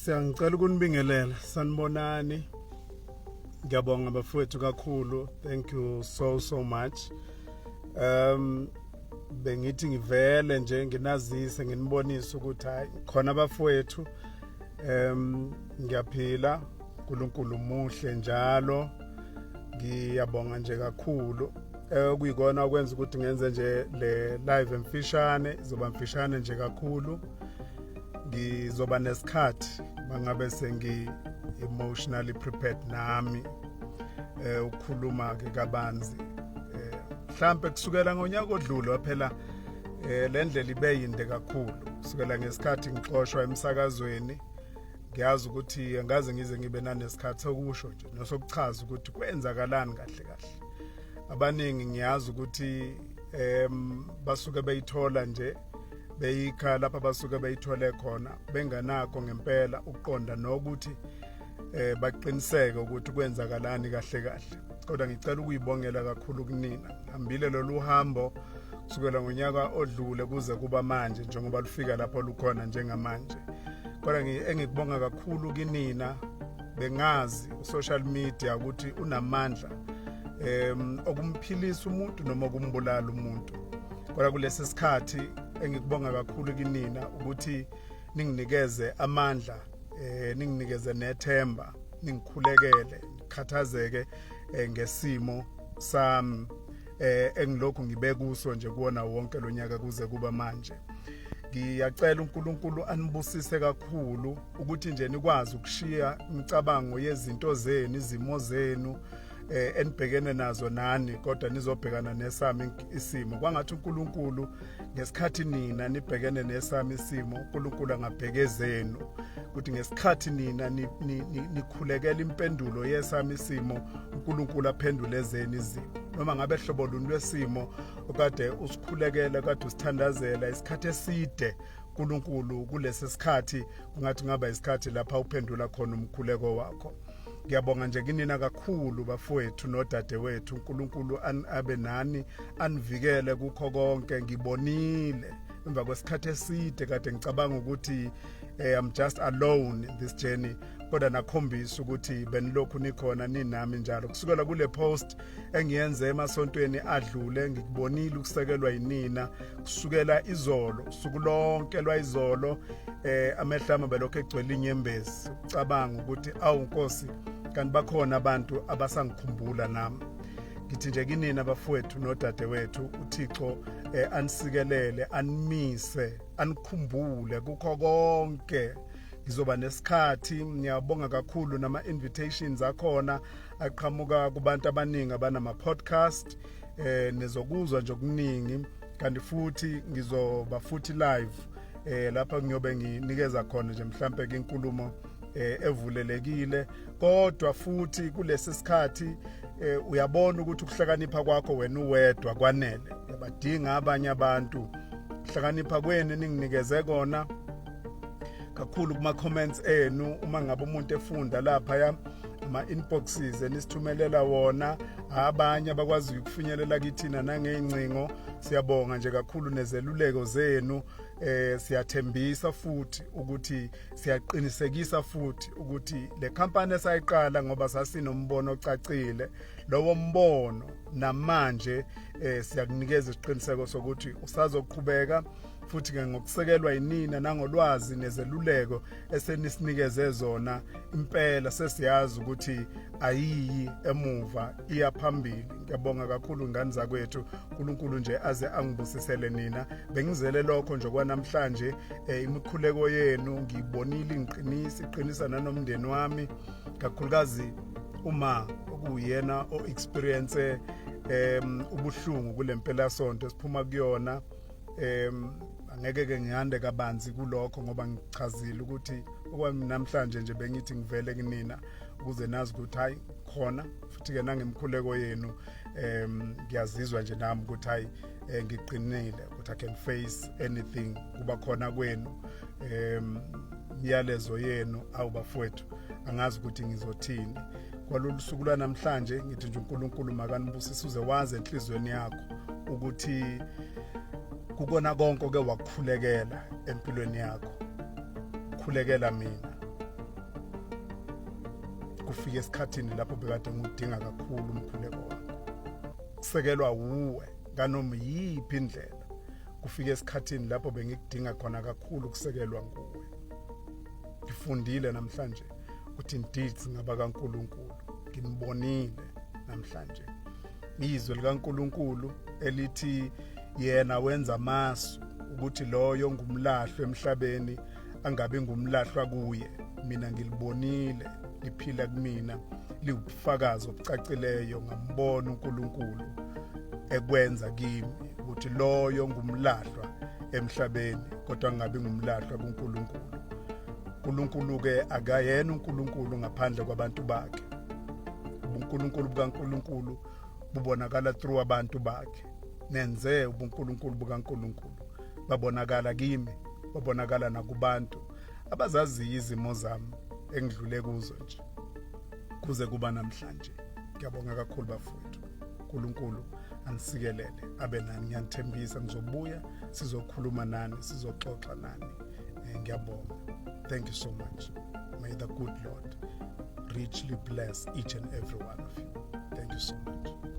Siyangicela ukunibingelela sanibonani. Ngiyabonga bafowethu kakhulu. Thank you so much. Bengithi ngivele nje nginazise nginibonise ukuthi hayi khona bafowethu ngiyaphila, uNkulunkulu muhle njalo. Ngiyabonga nje kakhulu. Kuyikona okwenza ukuthi ngenze nje le live emfishane, izoba mfishane nje kakhulu. Ngizoba nesikhathi mangabe sengi emotionally prepared nami ukukhuluma ke kabanzi. Mhlambe kusukela ngonyaka odlule phela le ndlela ibe yinde kakhulu. Kusukela ngesikhathi ngixoshwa emsakazweni, ngiyazi ukuthi angaze ngize ngibe nanesikhathi sokusho nje nosokuchaza ukuthi kwenzakalani kahle. Abaningi ngiyazi ukuthi basuke beyithola nje beyikha lapha basuke beyithole khona benganako ngempela ukuqonda nokuthi baqiniseke ukuthi kwenzakalani kahle. Kodwa ngicela ukuyibongela kakhulu kunina. Hambile lolu hambo kusukela ngonyaka odlule kuze kuba manje njengoba lufika lapho lukhona njengamanje. Kodwa engikubonga kakhulu kunina, bengazi social media ukuthi unamandla okumphilisa umuntu noma ukumbulala umuntu. Kodwa kulesi sikhathi engikubonga kakhulu kunina ukuthi ninginikeze amandla, ninginikeze nethemba, ningikhulekele, ngikhathazeke ngesimo sami engilokhu ngibe kuso nje kuona wonke lonyaka kuze kuba manje. Ngiyacela uNkulunkulu anibusise kakhulu ukuthi nje nikwazi ukushiya imicabango yezinto zenu, izimo zenu enibhekene nazo nani, kodwa nizobhekana nesami isimo. Kwangathi uNkulunkulu ngesikhathi nina nibhekene nesami isimo, uNkulunkulu angabhekezenu ukuthi ngesikhathi nina nikhulekela impendulo yesami isimo, uNkulunkulu aphendule zenu izimo. Noma ngabe hlobo luni lwesimo okade usikhulekela, kade usithandazela isikhathi eside, uNkulunkulu kulesi sikhathi kungathi ngaba isikhathi lapha uphendula khona umkhuleko wakho. Ngiyabonga nje kinina kakhulu bafowethu nodadewethu. uNkulunkulu abe nani, anivikele kukho konke. Ngibonile emva kwesikhathi eside kade ngicabanga ukuthi I'm just alone in this journey, kodwa nakhombisa ukuthi benilokhu nikhona ninami njalo. Kusukela kule post engiyenze emasontweni adlule ngikubonile ukusekelwa yinina kusukela izolo, usuku lonke lwayizolo. Amehla ami belokhu egcwele inyembezi ucabanga ukuthi awu Nkosi, kanti bakhona abantu abasangikhumbula nami. Ngithi nje kinina bafowethu nodadewethu, uThixo anisikelele, animise, anikhumbule kukho konke. Ngizoba nesikhathi. Ngiyabonga kakhulu nama invitations akhona aqhamuka kubantu abaningi abanama podcast, nizokuzwa nje okuningi. Kanti futhi ngizoba futhi live lapha ngiyobe nginikeza khona nje mhlambe inkulumo evulelekile. Kodwa futhi kulesi sikhathi uyabona ukuthi ukuhlakanipha kwakho wena uwedwa kwanele. Uyabadinga abanye abantu. Ukuhlakanipha kwenu ninginikeze kona kakhulu kuma comments enu. Uma ngabe umuntu efunda lapha ama inboxes enisithumelela wona, abanye abakwazi ukufinyelela kithina nangeyincingo, siyabonga nje kakhulu nezeluleko zenu. Siyathembisa futhi ukuthi siyaqinisekisa futhi ukuthi le company esayiqala ngoba sasinombono ocacile, lowo mbono namanje siyakunikeza isiqiniseko sokuthi usazoqhubeka futhi ke ngokusekelwa yinina nangolwazi nezeluleko esenisinikeze zona. Impela sesiyazi ukuthi ayiyi emuva, iya phambili. Ngiyabonga kakhulu ngani zakwethu. uNkulunkulu nje aze angibusisele nina. Bengizele lokho nje kwanamhlanje imikhuleko yenu ngibonile iqinisa nanomndeni wami, kakhulukazi uma okuyena o experience ubuhlungu kulempela sonto siphuma kuyona. Angeke ke ngihande kabanzi kulokho ngoba ngichazile ukuthi okwami namhlanje nje bengithi ngivele kunina ukuze nazi ukuthi hayi khona futhi ke nangemkhuleko yenu ngiyazizwa nje nami ukuthi hayi ngiqinile ukuthi I can face anything. Kuba khona kwenu imiyalezo yenu awubafowethu angazi ukuthi ngizothini. Kwalolu suku lwanamhlanje ngithi nje uNkulunkulu makanibusise uze wazi enhlizweni yakho ukuthi kukona konke ke wakukhulekela empilweni yakho. Khulekela mina kufika esikhathini lapho bekade ngudinga kakhulu umkhuleko wakho. Kusekelwa uwe kanoma yiphi indlela. Kufika esikhathini lapho bengikudinga khona kakhulu kusekelwa nguwe. Ngifundile namhlanje ukuthi indeed ngaba kaNkulunkulu. Nginibonile namhlanje. Izwi likaNkulunkulu elithi yena wenza amasu ukuthi loyo ngumlahlo emhlabeni angabe ngumlahlwa kuye. Mina ngilibonile liphila kumina liwubufakazi obucacileyo ngambona uNkulunkulu ekwenza kimi ukuthi loyo ngumlahlwa emhlabeni kodwa ngabe ngumlahlwa kuNkulunkulu. uNkulunkulu ke akayena uNkulunkulu ngaphandle kwabantu bakhe. ubuNkulunkulu bukaNkulunkulu bubonakala through abantu bakhe. Nenze ubuNkulunkulu bukaNkulunkulu babonakala kimi, babonakala nakubantu abazaziyo izimo zami engidlule kuzo nje kuze kuba namhlanje. Ngiyabonga kakhulu bafowethu. uNkulunkulu anisikelele abe nani. Ngiyanithembisa ngizobuya sizokhuluma nani, sizoxoxa nani. Ngiyabonga. Thank you so much. May the good Lord richly bless each and every one of you. Thank you so much.